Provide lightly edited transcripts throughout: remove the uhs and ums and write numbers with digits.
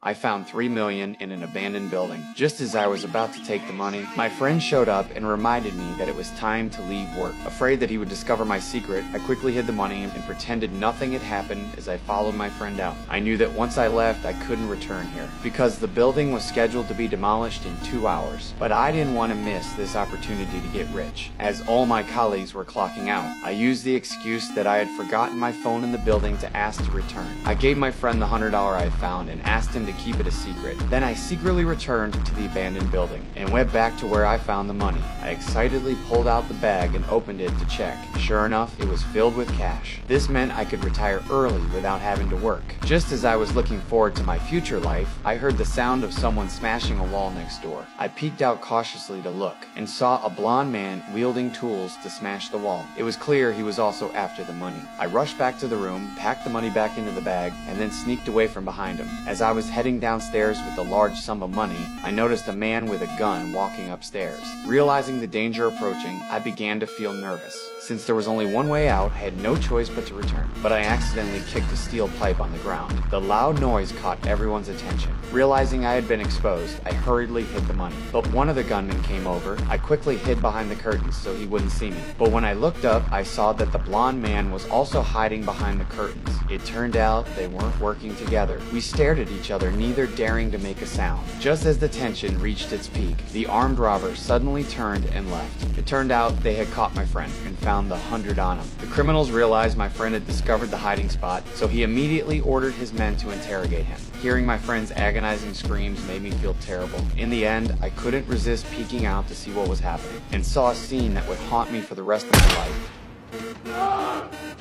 I found $3 million in an abandoned building. Just as I was about to take the money, my friend showed up and reminded me that it was time to leave work. Afraid that he would discover my secret, I quickly hid the money and pretended nothing had happened as I followed my friend out. I knew that once I left, I couldn't return here because the building was scheduled to be demolished in 2 hours. But I didn't want to miss this opportunity to get rich, as all my colleagues were clocking out. I used the excuse that I had forgotten my phone in the building to ask to return. I gave my friend the $100 I found and asked him to keep it a secret. Then I secretly returned to the abandoned building and went back to where I found the money. I excitedly pulled out the bag and opened it to check. Sure enough, it was filled with cash. This meant I could retire early without having to work. Just as I was looking forward to my future life, I heard the sound of someone smashing a wall next door. I peeked out cautiously to look and saw a blond man wielding tools to smash the wall. It was clear he was also after the money. I rushed back to the room, packed the money back into the bag, and then sneaked away from behind him. As I was heading downstairs with a large sum of money, I noticed a man with a gun walking upstairs. Realizing the danger approaching, I began to feel nervous. Since there was only one way out, I had no choice but to return. But I accidentally kicked a steel pipe on the ground. The loud noise caught everyone's attention. Realizing I had been exposed, I hurriedly hid the money. But one of the gunmen came over. I quickly hid behind the curtains so he wouldn't see me. But when I looked up, I saw that the blonde man was also hiding behind the curtains. It turned out they weren't working together. We stared at each other, neither daring to make a sound. Just as the tension reached its peak, the armed robber suddenly turned and left. It turned out they had caught my friend and found the $100 on him. The criminals realized my friend had discovered the hiding spot, so he immediately ordered his men to interrogate him. Hearing my friend's agonizing screams made me feel terrible. In the end, I couldn't resist peeking out to see what was happening, and saw a scene that would haunt me for the rest of my life.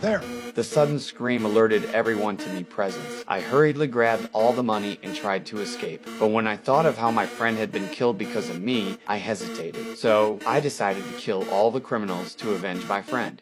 There. The sudden scream alerted everyone to me present. I hurriedly grabbed all the money and tried to escape. But when I thought of how my friend had been killed because of me, I hesitated. So I decided to kill all the criminals to avenge my friend.